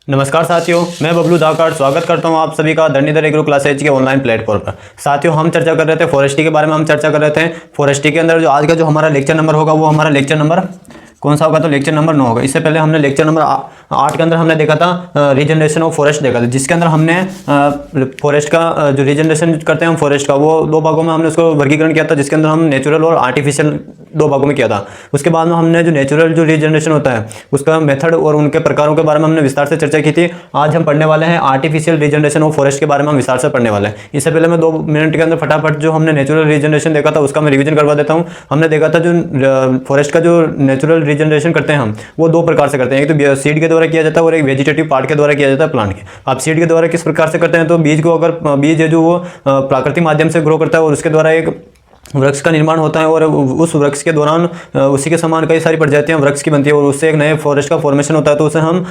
नमस्कार साथियों, मैं बबलू धाकड़ स्वागत करता हूं आप सभी का धरणीधर एग्रो क्लासेज के ऑनलाइन प्लेटफॉर्म पर। साथियों, हम चर्चा कर रहे थे फॉरेस्ट्री के बारे में। हम चर्चा कर रहे थे फॉरेस्ट्री के अंदर जो आज का जो हमारा लेक्चर नंबर होगा वो हमारा लेक्चर नंबर कौन सा होगा, तो लेक्चर नंबर 9 होगा। इससे पहले हमने लेक्चर नंबर 8 के अंदर हमने देखा था रीजनरेशन ऑफ फॉरेस्ट देखा था, जिसके अंदर हमने फॉरेस्ट का जो रीजनरेशन करते हैं हम फॉरेस्ट का, वो दो भागों में हमने उसको वर्गीकरण किया था, जिसके अंदर हम नेचुरल और आर्टिफिशियल दो भागों में किया था। उसके बाद में हमने जो नेचुरल जो रीजनरेशन होता है उसका मेथड और उनके प्रकारों के बारे में हमने विस्तार से चर्चा की थी। आज हम पढ़ने वाले हैं आर्टिफिशियल रीजनरेशन ऑफ फॉरेस्ट के बारे में हम विस्तार से पढ़ने वाले हैं। इससे पहले मैं 2 मिनट के अंदर फटाफट जो हमने नेचुरल रीजनरेशन देखा था उसका मैं रिवीजन करवा देता हूँ। हमने देखा था जो फॉरेस्ट का जो नेचुरल रीजनरेशन करते हैं हम, वो 2 प्रकार से करते हैं। एक तो सीड के द्वारा किया जाता है और एक वेजिटेटिव पार्ट के द्वारा किया जाता है प्लांट के। आप सीड के द्वारा किस प्रकार से करते हैं, तो बीज को अगर बीज है जो वो प्राकृतिक माध्यम से ग्रो करता है और उसके द्वारा एक वृक्ष का निर्माण होता है और उस वृक्ष के दौरान उसी के समान कई सारी प्रजातियां वृक्ष की बनती है और उससे एक नए फॉरेस्ट का फॉर्मेशन होता है। तो उसे हम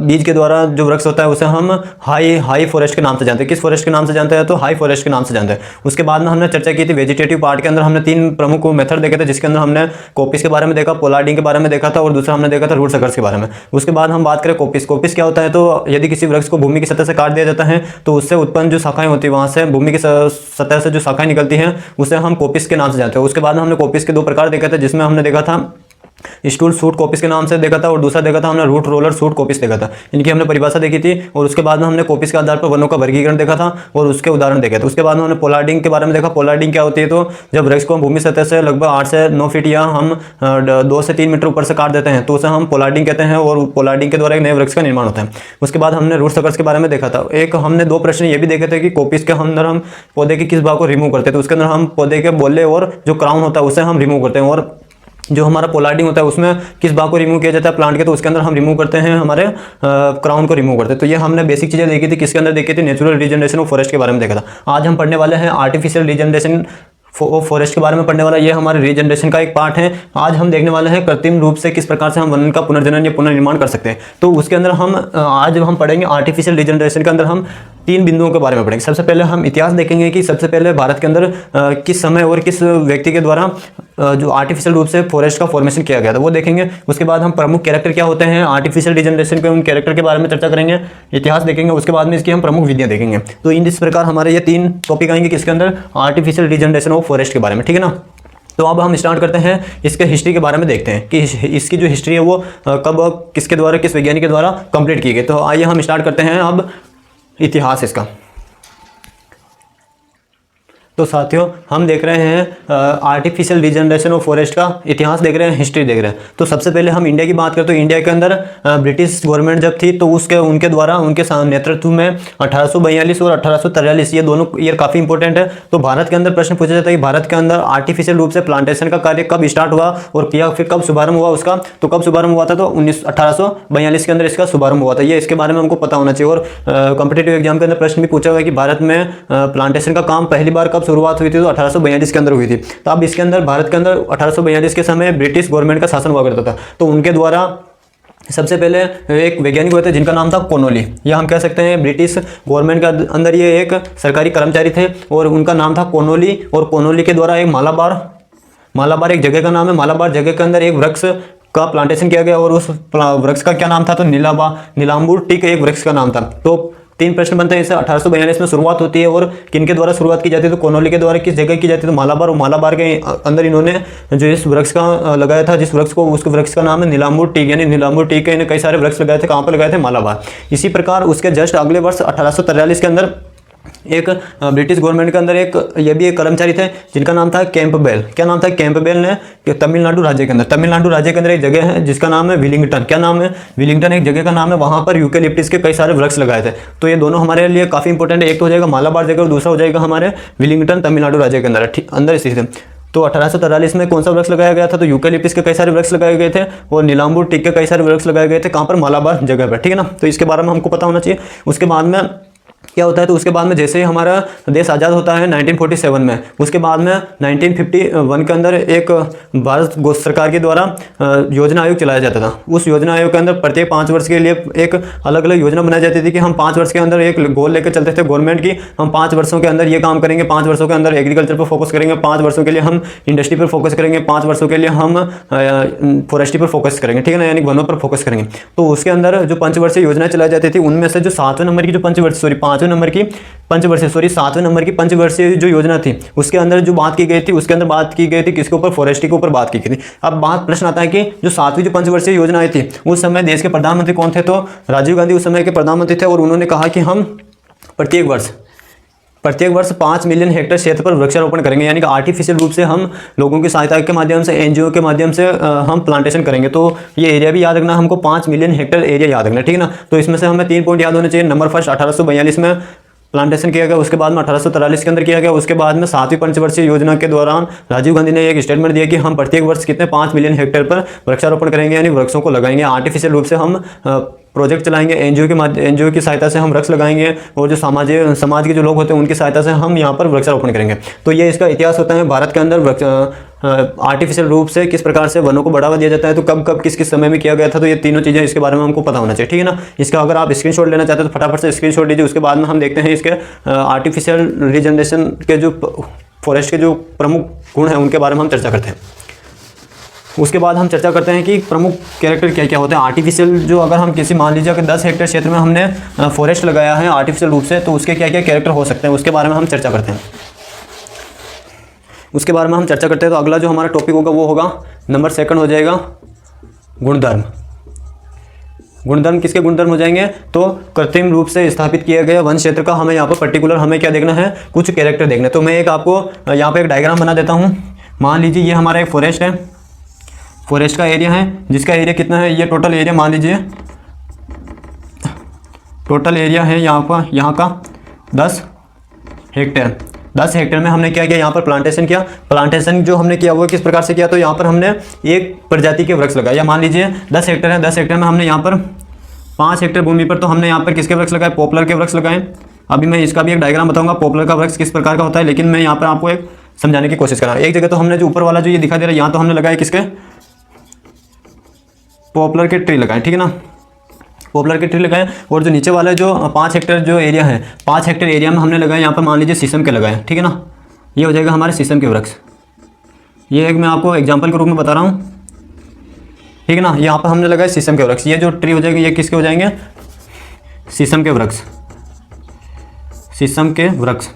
बीज के द्वारा जो वृक्ष होता है उसे हम हाई फॉरेस्ट के नाम से जानते हैं। किस फॉरेस्ट के नाम से जानते हैं, तो हाई फॉरेस्ट के नाम से जानते हैं। उसके बाद में हमने चर्चा की थी वेजिटेटिव पार्ट के अंदर हमने 3 प्रमुख मेथड देखे थे, जिसके अंदर हमने कॉपिस के बारे में देखा, पोलार्डिंग के बारे में देखा था और दूसरा हमने देखा था रूट सकर्स के बारे में। उसके बाद हम बात करें कॉपिस। कॉपिस क्या होता है, तो यदि किसी वृक्ष को भूमि की सतह से काट दिया जाता है तो उससे उत्पन्न जो शाखाएं होती है, वहां से भूमि की सतह से जो शाखाएं निकलती हैं उसे हम कॉपिस के नाम से जानते हैं। उसके बाद हमने कॉपिस के 2 प्रकार देखे थे, जिसमें हमने देखा था स्टूल सूट कॉपिस के नाम से देखा था और दूसरा देखा था हमने रूट रोलर सूट कॉपिस देखा था। इनकी हमने परिभाषा देखी थी और उसके बाद में हमने कॉपिस के आधार पर वनों का वर्गीकरण देखा था और उसके उदाहरण देखे थे। उसके बाद में हमने पोलार्डिंग के बारे में देखा। पोलार्डिंग क्या होती है, तो जब वृक्ष को हम भूमि सतह से लगभग 8 से 9 फीट या हम 2 से 3 मीटर ऊपर से काट देते हैं तो उसे हम पोलार्डिंग कहते हैं और पोलार्डिंग के द्वारा एक नए वृक्ष का निर्माण होता है। उसके बाद हमने रूट सकर्स के बारे में देखा था। एक हमने 2 प्रश्न ये भी देखे थे कि कॉपिस के अंदर हम पौधे के किस भाग को रिमूव करते हैं, तो उसके अंदर हम पौधे के बोले और जो क्राउन होता है उसे हम रिमूव करते हैं, और जो हमारा पोलार्डिंग होता है उसमें किस भाग को रिमूव किया जाता है प्लांट के, तो उसके अंदर हम रिमूव करते हैं हमारे क्राउन को रिमूव करते हैं। तो ये हमने बेसिक चीजें देखी थी। किसके अंदर देखी थी, नेचुरल रीजनरेशन ऑफ फॉरेस्ट के बारे में देखा था। आज हम पढ़ने वाले हैं आर्टिफिशियल रीजनरेशन फॉरेस्ट के बारे में पढ़ने वाला। ये हमारे रीजनरेशन का एक पार्ट है। आज हम देखने वाले हैं कृत्रिम रूप से किस प्रकार से हम वन का पुनर्जनन या पुनर्निर्माण कर सकते हैं। तो उसके अंदर हम आज हम पढ़ेंगे आर्टिफिशियल रीजनरेशन के अंदर हम 3 बिंदुओं के बारे में पढ़ेंगे। सबसे पहले हम इतिहास देखेंगे कि सबसे पहले भारत के अंदर किस समय और किस व्यक्ति के द्वारा जो आर्टिफिशियल रूप से फॉरेस्ट का फॉर्मेशन किया गया था वो देखेंगे। उसके बाद हम प्रमुख कैरेक्टर क्या होते हैं आर्टिफिशियल रीजनरेशन के, उन कैरेक्टर के बारे में चर्चा करेंगे, इतिहास देखेंगे। उसके बाद में इसकी हम प्रमुख विधियां देखेंगे। तो इस प्रकार हमारे ये 3 टॉपिक आएंगे किसके अंदर, आर्टिफिशियल रीजनरेशन ऑफ फॉरेस्ट के बारे में, ठीक है ना। तो अब हम स्टार्ट करते हैं इसके हिस्ट्री के बारे में देखते हैं कि इसकी जो हिस्ट्री है वो कब किसके द्वारा किस वैज्ञानिक के द्वारा कंप्लीट की गई। तो आइए हम स्टार्ट करते हैं अब इतिहास इसका। तो साथियों, हम देख रहे हैं आर्टिफिशियल रीजनरेशन ऑफ फॉरेस्ट का इतिहास देख रहे हैं, हिस्ट्री देख रहे हैं। तो सबसे पहले हम इंडिया की बात करें तो इंडिया के अंदर ब्रिटिश गवर्नमेंट जब थी तो उनके द्वारा उनके नेतृत्व में 1842 और 1843 ये दोनों ईयर काफ़ी इंपॉर्टेंट है। तो भारत के अंदर प्रश्न पूछा जाता है कि भारत के अंदर आर्टिफिशियल रूप से प्लांटेशन का कार्य कब स्टार्ट हुआ और किया, फिर कब शुभारंभ हुआ उसका। तो कब शुभारंभ हुआ था, तो 1842 के अंदर इसका शुभारंभ हुआ था। ये इसके बारे में हमको पता होना चाहिए। और कॉम्पिटेटिव एग्जाम के अंदर प्रश्न भी पूछा हुआ कि भारत में प्लांटेशन का काम पहली बार कब शुरुआत हुई थी, तो 1842 के अंदर हुई थी। तो अब इसके अंदर भारत के अंदर 1842 के समय ब्रिटिश गवर्नमेंट का शासन हुआ करता था। तो उनके द्वारा सबसे पहले एक वैज्ञानिक हुए थे जिनका नाम था कॉनोली, या हम कह सकते हैं ब्रिटिश गवर्नमेंट के अंदर ये एक सरकारी कर्मचारी थे और उनका नाम था कॉनोली। और कॉनोली के द्वारा एक मालाबार एक जगह का नाम है, मालाबार जगह के अंदर एक वृक्ष का प्लांटेशन किया गया और उस वृक्ष का क्या नाम था, तो नीलांबूर टीक एक वृक्ष का नाम था। तो 3 प्रश्न बनते हैं। इससे 1842 में शुरुआत होती है और किनके द्वारा शुरुआत की जाती है, तो कॉनोली के द्वारा किस जगह की जाती है, तो मालाबार। और मालाबार के अंदर इन्होंने जो इस वृक्ष का लगाया था, जिस वृक्ष को, उस वृक्ष का नाम है नीलांबूर टीक, यानी नीलांबूर टीक के कई सारे वृक्ष लगाए थे। कहाँ पर लगाए थे, मालाबार। इसी प्रकार उसके जस्ट अगले वर्ष 1843 के अंदर एक ब्रिटिश गवर्नमेंट के अंदर ये भी एक कर्मचारी थे जिनका नाम था कैंपबेल। क्या नाम था, कैंपबेल ने तमिलनाडु राज्य के अंदर एक जगह है जिसका नाम है विलिंगटन। क्या नाम है, विलिंगटन एक जगह का नाम है। वहां पर यूकेलिप्टिस के कई सारे वृक्ष लगाए थे। तो ये दोनों हमारे लिए काफी इंपॉर्टेंट है। एक तो हो जाएगा मालाबार जगह और दूसरा हो जाएगा हमारे विलिंगटन तमिलनाडु राज्य के अंदर स्थित है। तो 1843 में कौन सा वृक्ष लगाया गया था, तो यूकेलिप्टिस के कई सारे वृक्ष लगाए गए थे और नीलांबूर टीक के कई सारे वृक्ष लगाए गए थे। कहाँ पर, मालाबार जगह पर, ठीक है ना। तो इसके बारे में हमको पता होना चाहिए। उसके बाद में क्या होता है, तो उसके बाद में जैसे ही हमारा देश आज़ाद होता है 1947 में, उसके बाद में 1951 के अंदर एक भारत सरकार के द्वारा योजना आयोग चलाया जाता था। उस योजना आयोग के अंदर प्रत्येक 5 वर्ष के लिए एक अलग अलग योजना बनाई जाती थी कि हम 5 वर्ष के अंदर एक गोल लेकर चलते थे गवर्नमेंट की, हम 5 वर्षों के अंदर ये काम करेंगे, 5 वर्षों के अंदर एग्रीकल्चर पर फोकस करेंगे, 5 वर्षों के लिए हम इंडस्ट्री पर फोकस करेंगे, 5 वर्षों के लिए हम फॉरेस्ट्री पर फोकस करेंगे, ठीक है ना, यानी वनों पर फोकस करेंगे। तो उसके अंदर जो पंचवर्षीय योजना चलाई जाती थी उनमें से जो 7वें नंबर की जो सातवें नंबर की पंचवर्षीय जो योजना थी उसके अंदर जो बात की गई थी, उसके अंदर बात की गई थी किसके ऊपर, फॉरेस्ट्री के ऊपर बात की गई थी। अब बात प्रश्न आता है कि जो 7वीं जो पंचवर्षीय योजना आई थी उस समय देश के प्रधानमंत्री कौन थे, तो राजीव गांधी उस समय के प्रधानमंत्री थे, और उन्होंने कहा कि हम प्रत्येक वर्ष 5 मिलियन हेक्टेयर क्षेत्र पर वृक्षारोपण करेंगे, यानी कि आर्टिफिशियल रूप से हम लोगों की सहायता के माध्यम से, एनजीओ के माध्यम से हम प्लांटेशन करेंगे। तो ये एरिया भी याद रखना, हमको 5 मिलियन हेक्टेयर एरिया याद रखना, ठीक है ना। तो इसमें से हमें 3 पॉइंट याद होने चाहिए। नंबर फर्स्ट 1842 में प्लांटेशन किया गया, उसके बाद में 1843 के अंदर किया गया, उसके बाद में 7वीं पंचवर्षीय योजना के दौरान राजीव गांधी ने एक स्टेटमेंट दिया कि हम प्रत्येक वर्ष कितने 5 मिलियन हेक्टेयर पर वृक्षारोपण करेंगे, यानी वृक्षों को लगाएंगे। आर्टिफिशियल रूप से हम प्रोजेक्ट चलाएंगे, एनजीओ की सहायता से हम वृक्ष लगाएंगे, और जो समाज के जो लोग होते हैं उनकी सहायता से हम यहाँ पर वृक्षारोपण करेंगे। तो ये इसका इतिहास होता है भारत के अंदर आर्टिफिशियल रूप से किस प्रकार से वनों को बढ़ावा दिया जाता है, तो कब कब किस किस समय में किया गया था। तो ये तीनों चीज़ें इसके बारे में हमको पता होना चाहिए, ठीक है ना। इसका अगर आप स्क्रीनशॉट लेना चाहते हैं तो फटाफट से स्क्रीनशॉट लीजिए। उसके बाद में हम देखते हैं इसके आर्टिफिशियल रीजनरेशन के जो फॉरेस्ट के जो प्रमुख गुण हैं उनके बारे में हम चर्चा करते हैं। उसके बाद हम चर्चा करते हैं कि प्रमुख कैरेक्टर क्या क्या होते हैं आर्टिफिशियल। जो अगर हम किसी मान लीजिए कि 10 हेक्टेयर क्षेत्र में हमने फॉरेस्ट लगाया है आर्टिफिशियल रूप से, तो उसके क्या क्या कैरेक्टर हो सकते हैं उसके बारे में हम चर्चा करते हैं। उसके बारे में हम चर्चा करते हैं। तो अगला जो हमारा टॉपिक होगा वो होगा नंबर 2 हो जाएगा गुणधर्म। गुणधर्म किसके गुणधर्म हो जाएंगे, तो कृत्रिम रूप से स्थापित किया गया वन क्षेत्र का हमें यहाँ पर पर्टिकुलर हमें क्या देखना है, कुछ कैरेक्टर देखना है। तो मैं एक आपको यहाँ पर एक डायग्राम बना देता हूँ। मान लीजिए ये हमारा एक फॉरेस्ट है, फॉरेस्ट का एरिया है, जिसका एरिया कितना है, ये टोटल एरिया मान लीजिए, टोटल एरिया है यहाँ का 10 हेक्टेयर। 10 हेक्टेयर में हमने क्या किया, यहाँ पर प्लांटेशन किया। प्लांटेशन जो हमने किया वो किस प्रकार से किया, तो यहाँ पर हमने एक प्रजाति के वृक्ष लगाए। या मान लीजिए 10 हेक्टेयर है, 10 हेक्टेयर में हमने यहाँ पर 5 हेक्टेयर भूमि पर तो हमने यहाँ पर किसके वृक्ष लगाए, पॉपुलर के वृक्ष लगाए। अभी मैं इसका भी एक डायग्राम बताऊंगा पॉपुलर का वृक्ष किस प्रकार का होता है, लेकिन मैं यहाँ पर आपको एक समझाने की कोशिश कर रहा हूँ। एक जगह तो हमने जो ऊपर वाला जो ये दिखाई दे रहा है, यहाँ तो हमने लगाया किसके, पॉपुलर के ट्री लगाए, ठीक है ना, पॉपुलर के ट्री लगाए। और जो नीचे वाला जो 5 हेक्टेयर जो एरिया है, 5 हेक्टेयर एरिया में हमने लगाए यहाँ पर मान लीजिए शीशम के लगाए, ठीक है ना। ये हो जाएगा हमारे शीशम के वृक्ष। ये एक मैं आपको एग्जांपल के रूप में बता रहा हूँ, ठीक है ना। यहाँ पर हमने लगाए शीशम के वृक्ष। ये जो ट्री हो जाएगा ये किसके हो जाएंगे, शीशम के वृक्ष, शीशम के वृक्ष,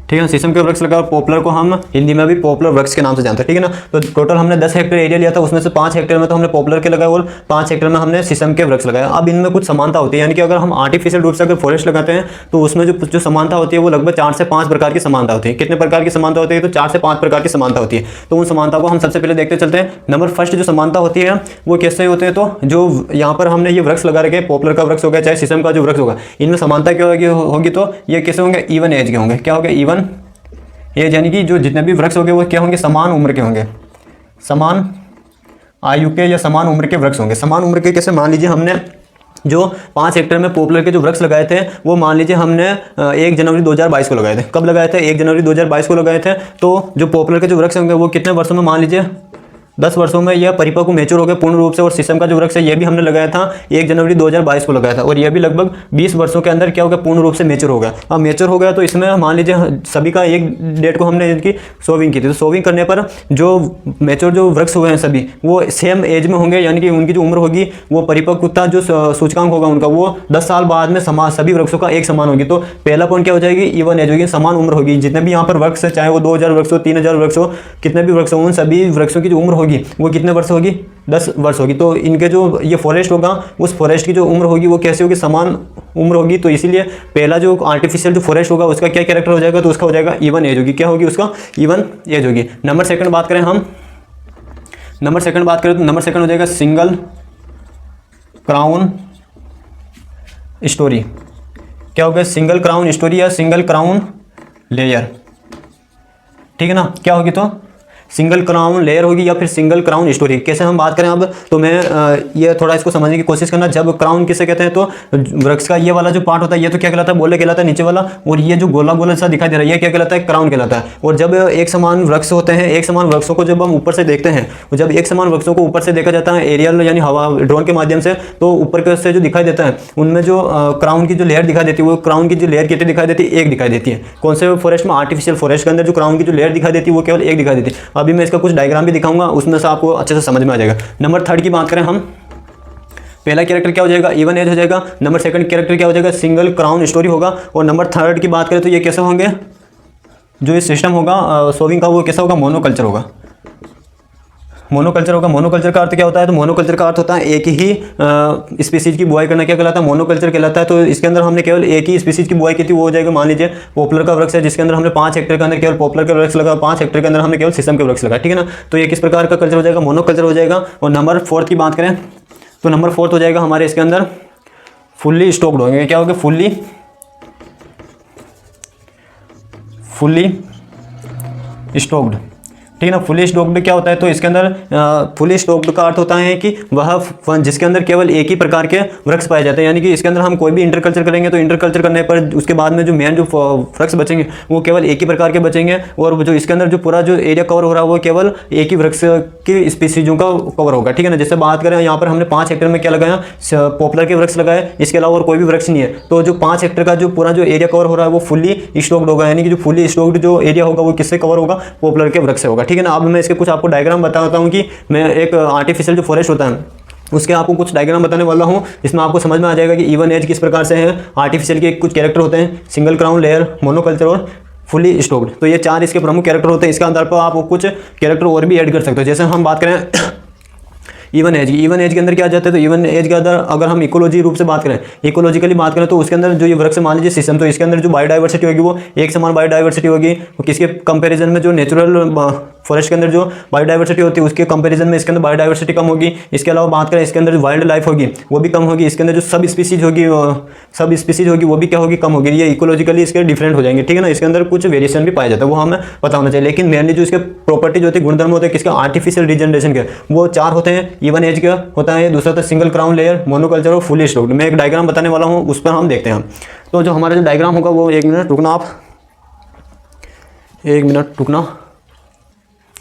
ठीक है ना। शीशम के वृक्ष लगा। पॉपुलर को हम हिंदी में भी पॉपुलर वृक्ष के नाम से जानते हैं, ठीक है ना। तो टोटल हमने 10 हेक्टेयर एरिया लिया था, उसमें से 5 हेक्टेयर में तो हमने पॉपुलर के लगाए और 5 हेक्टेयर में हमने शीशम के वृक्ष लगाए। अब इनमें कुछ समानता होती है, यानी कि अगर हम आर्टिफिशियल रूप से अगर फॉरेस्ट लगाते हैं तो उसमें जो समानता होती है वो लगभग 4 से 5 प्रकार की समानता होती है। कितने प्रकार की समानता होती है, तो 4 से 5 प्रकार की समानता होती है। तो उन समानता को हम सबसे पहले देखते चलते हैं। नंबर फर्स्ट जो समानता होती है वो कैसे होते हैं, तो जो यहाँ पर हमने ये वृक्ष लगा रखे, पॉपुलर का वृक्ष हो गया चाहे शीशम का जो वृक्ष होगा, इनमें समानता क्या होगी, तो ये कैसे होंगे, इवन एज के होंगे। क्या होगा, इवन एज, यानी कि जो जितने भी वृक्ष होंगे वो क्या होंगे, समान उम्र के होंगे, समान आयु के या समान उम्र के वृक्ष होंगे। समान उम्र के कैसे, मान लीजिए हमने जो 5 हेक्टेयर में पॉपुलर के जो वृक्ष लगाए थे वो मान लीजिए हमने 1 जनवरी 2022 को लगाए थे। कब लगाए थे, 1 जनवरी 2022 को लगाए थे। तो जो पॉपुलर के जो वृक्ष होंगे वो कितने वर्षों में, मान लीजिए 10 वर्षों में यह परिपक्व मेच्योर हो गए पूर्ण रूप से। और शीशम का जो वृक्ष है ये भी हमने लगाया था 1 जनवरी 2022 को लगाया था, और यह भी लगभग 20 वर्षों के अंदर क्या हो गया, पूर्ण रूप से मेच्योर हो गया। अब मेच्योर हो गया तो इसमें मान लीजिए सभी का एक डेट को हमने इनकी सोविंग की थी। तो सोविंग करने पर जो मेच्योर जो वृक्ष हुए हैं सभी वो सेम एज में होंगे, यानी कि उनकी जो उम्र होगी वो परिपक्वता जो सूचकांक होगा उनका वो 10 साल बाद में सभी वृक्षों का एक समान होगी। तो पहला पॉइंट क्या हो जाएगी, इवन एज होगी, समान उम्र होगी। जितने भी यहाँ पर वृक्ष है, चाहे वो 2000 वृक्ष हो, 3000 वृक्ष हो, कितने भी वृक्ष हो, उन सभी वृक्षों की जो उम्र होगी वो कितने वर्ष होगी, 10 वर्ष होगी। तो इनके जो ये फॉरेस्ट होगा उस फॉरेस्ट की जो उम्र होगी वो कैसे होगी, समान उम्र होगी। तो इसीलिए पहला जो आर्टिफिशियल जो फॉरेस्ट होगा उसका क्या कैरेक्टर हो जाएगा, तो उसका हो जाएगा इवन एज होगी। क्या होगी, उसका इवन एज होगी। नंबर सेकंड बात करें हम, नंबर सेकंड बात करें तो नंबर सेकंड हो जाएगा सिंगल क्राउन स्टोरी। क्या होगा, सिंगल क्राउन स्टोरी या सिंगल क्राउन लेयर, ठीक है ना। क्या होगी, तो सिंगल क्राउन लेयर होगी या फिर सिंगल क्राउन स्टोरी। कैसे हम बात करें अब, तो मैं ये थोड़ा इसको समझने की कोशिश करना। जब क्राउन किसे कहते हैं, तो वृक्ष का ये वाला जो पार्ट होता है ये तो क्या कहलाता है, बोले कहलाता है नीचे वाला, और ये जो गोला गोला सा दिखाई दे रहा है ये क्या कहलाता है, क्राउन कहलाता है। और जब एक समान वृक्ष होते हैं, एक समान वृक्षों को जब हम ऊपर से देखते हैं, जब एक समान वृक्षों को ऊपर से देखा जाता है एरियल यानी हवा ड्रोन के माध्यम से, तो ऊपर से जो दिखाई देता है उनमें जो क्राउन की जो लेयर दिखाई देती है, वो क्राउन की जो लेयर कितनी दिखाई देती है, एक दिखाई देती है। कौन से फॉरेस्ट में, आर्टिफिशियल फॉरेस्ट के अंदर जो क्राउन की जो लेयर दिखाई देती है वो केवल एक दिखाई देती है। अभी मैं इसका कुछ डायग्राम भी दिखाऊंगा, उसमें से आपको अच्छे से समझ में आ जाएगा। नंबर 3 की बात करें हम, पहला कैरेक्टर क्या हो जाएगा, इवन एज हो जाएगा। नंबर 2 कैरेक्टर क्या हो जाएगा, सिंगल क्राउन स्टोरी होगा। और नंबर 3 की बात करें तो ये कैसे होंगे, जो ये सिस्टम होगा सोविंग का वो कैसा होगा, मोनोकल्चर होगा। मोनोकल्चर होगा। मोनोकल्चर का अर्थ क्या होता है, तो मोनोकल्चर का अर्थ होता है एक ही स्पीसीज की बुआई करना, क्या कहलाता है, मोनोकल्चर कहलाता है। तो इसके अंदर हमने केवल एक ही स्पीसीज की बुआई की थी, वो हो जाएगा मान लीजिए पॉपुलर का वृक्ष है, जिसके अंदर हमने 5 हेक्टेयर के अंदर केवल पॉपुलर का वृक्ष लगा, 5 हेक्टेयर के अंदर हमने केवल शीशम के वृक्ष लगा, ठीक है ना। तो ये किस प्रकार का कल्चर हो जाएगा, मोनोकल्चर हो जाएगा। और नंबर 4 की बात करें तो नंबर 4 हो जाएगा हमारे इसके अंदर फुल्ली स्टॉक्ड होंगे। क्या होगा, फुल्ली स्टॉक्ड, ठीक है ना। फुली स्टॉक्ड क्या होता है, तो इसके अंदर फुली स्टॉक्ड का अर्थ होता है कि वह जिसके अंदर केवल एक ही प्रकार के वृक्ष पाए जाते हैं, यानी कि इसके अंदर हम कोई भी इंटरकल्चर करेंगे तो इंटरकल्चर करने पर उसके बाद में जो मेन जो वृक्ष बचेंगे वो केवल एक ही प्रकार के बचेंगे, और जो इसके अंदर जो पूरा जो एरिया कवर हो रहा है वो केवल एक ही वृक्ष की स्पीसीजों का कवर होगा, ठीक है ना। जैसे बात करें यहाँ पर हमने 5 हेक्टेयर में क्या लगाया, पॉपुलर के वृक्ष लगाए, इसके अलावा और कोई भी वृक्ष नहीं है। तो जो 5 हेक्टेयर का जो पूरा जो एरिया कवर हो रहा है वो फुल्ली स्टॉक्ड होगा, यानी कि जो फुल्ली स्टॉक्ड जो एरिया होगा वो किससे कवर होगा, पॉपुलर के वृक्ष से होगा, ठीक है ना। अब मैं इसके कुछ आपको डायग्राम बताता हूँ कि मैं एक आर्टिफिशियल जो फॉरेस्ट होता है उसके आपको कुछ डायग्राम बताने वाला हूँ, जिसमें आपको समझ में आ जाएगा कि इवन एज किस प्रकार से है। आर्टिफिशियल के कुछ कैरेक्टर होते हैं, सिंगल क्राउन लेयर, मोनोकल्चर और फुली स्टॉक्ड। तो ये 4 इसके प्रमुख कैरेक्टर होते हैं। इसके आधार पर आप कुछ कैरेक्टर और भी ऐड कर सकते हो। जैसे हम बात करें इवन एज के अंदर क्या आ जाता है, तो इवन एज के अंदर अगर हम इकोलॉजी रूप से बात करें, इकोलॉजिकली बात करें, तो उसके अंदर जो ये वृक्ष मान लीजिए सिस्टम, तो इसके अंदर जो बायोडाइवर्सिटी होगी वो एक समान बायोडाइवर्सिटी होगी। तो किसके कंपैरिजन में जो नेचुरल फॉरेस्ट के अंदर जो बायोडाइवर्सिटी होती है उसके कंपैरिजन में इसके अंदर बायोडाइवर्सिटी कम होगी। इसके अलावा बात करें इसके अंदर जो वाइल्ड लाइफ होगी वो भी कम होगी। इसके अंदर जो सब स्पीसीज होगी वो भी क्या होगी, कम होगी। ये इकोलॉजिकली इसके डिफरेंट हो जाएंगे, ठीक है ना। इसके अंदर कुछ वेरिएशन भी पाया जाता है, वो हमें पता होना चाहिए। लेकिन मेनली जो इसके प्रॉपर्टीज होती है, गुणधर्म होते हैं किसके, आर्टिफिशियल रीजनरेशन के, वो 4 होते हैं। इवन एज का होता है, दूसरा था सिंगल क्राउन लेयर, मोनोकल्चर और फुली स्टॉक्ड। मैं एक डायग्राम बताने वाला हूँ, उस पर हम देखते हैं। तो जो हमारा जो डायग्राम होगा वो 1 मिनट रुकना, आप 1 मिनट रुकना।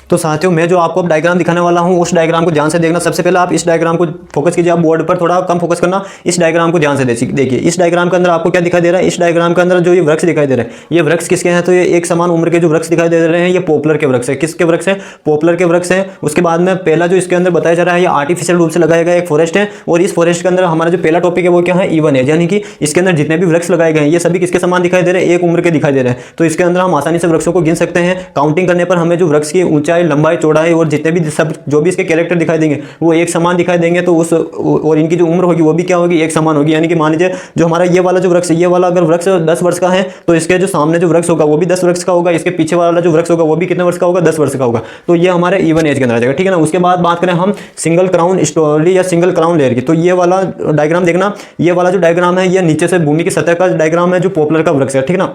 तो साथियों मैं जो आपको अब डायग्राम दिखाने वाला हूँ उस डायग्राम को ध्यान से देखना। सबसे पहले आप इस डायग्राम को फोकस कीजिए, आप बोर्ड पर थोड़ा कम फोकस करना, इस डायग्राम को ध्यान से देखिए। इस डायग्राम के अंदर आपको क्या दिखाई दे रहा है, इस डायग्राम के अंदर जो ये वृक्ष दिखाई दे रहे हैं ये वृक्ष किसके हैं, तो ये एक समान उम्र के जो वृक्ष दिखाई दे रहे हैं ये पॉपुलर के वृक्ष है। किसके वृक्ष है, पॉपुलर के वृक्ष है। उसके बाद में पहला जो इसके अंदर बताया जा रहा है ये आर्टिफिशियल रूप से लगाया गया एक फॉरेस्ट है, और इस फॉरेस्ट के अंदर हमारा जो पहला टॉपिक है वो क्या है, इवन एज, यानी कि इसके अंदर जितने भी वृक्ष लगाए गए हैं ये सभी किसके समान दिखाई दे रहे हैं, एक उम्र के दिखाई दे रहे हैं। तो इसके अंदर हम आसानी से वृक्षों को गिन सकते हैं। काउंटिंग करने पर हमें जो वृक्ष की ऊंचाई, लंबाई, चौड़ाई और जितने भी सब जो भी इसके कैरेक्टर दिखाई देंगे वो एक समान दिखाई देंगे। तो उस और इनकी जो उम्र होगी वो भी क्या होगी, एक समान होगी। यानी कि मान लीजिए जो हमारा ये वाला जो वृक्ष है, ये वाला अगर वृक्ष 10 वर्ष का है तो इसके जो सामने जो वृक्ष होगा वो भी 10 वर्ष का होगा, इसके पीछे वाला जो वृक्ष होगा वो भी कितने वर्ष का होगा, 10 वर्ष का होगा। तो ये हमारे इवन एज के अंदर आ जाएगा, ठीक है ना। उसके बाद बात करें हम सिंगल क्राउन स्टोरी या सिंगल क्राउन लेयर की, तो ये वाला डायग्राम देखना, ये वाला जो डायग्राम है ये नीचे से भूमि की सतह का डायग्राम है जो पॉपुलर का वृक्ष है, ठीक है ना।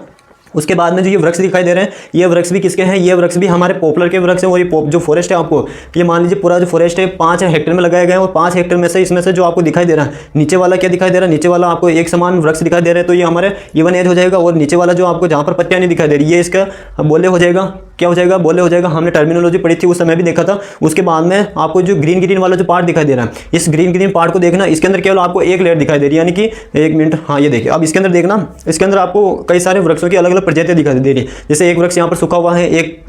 उसके बाद में जो ये वृक्ष दिखाई दे रहे हैं ये वृक्ष भी किसके हैं, ये वृक्ष भी हमारे पॉपुलर के वृक्ष हैं। और ये जो फॉरेस्ट है आपको ये मान लीजिए पूरा जो फॉरेस्ट है 5 हेक्टेयर में लगाए गए हैं, और 5 हेक्टेयर में से इसमें से जो आपको दिखाई दे रहा है नीचे वाला क्या दिखाई दे रहा है, नीचे वाला आपको एक समान वृक्ष दिखाई दे रहे हैं, तो ये हमारे इवन एज हो जाएगा। और नीचे वाला जो आपको जहाँ पर पत्तियां नहीं दिखाई दे रही ये इसका बोले हो जाएगा, क्या हो जाएगा, बोले हो जाएगा। हमने टर्मिनोलॉजी पढ़ी थी उस समय भी देखा था। उसके बाद में आपको जो ग्रीन ग्रीन वाला जो पार्ट दिखाई दे रहा है इस ग्रीन ग्रीन पार्ट को देखना, इसके अंदर केवल आपको एक लेयर दिखाई दे रही है, यानी कि 1 मिनट, हाँ ये देखिए। अब इसके अंदर देखना, इसके अंदर आपको कई सारे वृक्षों की अलग अलग प्रजातियां दिखाई दे रही है। जैसे एक वृक्ष यहाँ पर सूखा हुआ है, एक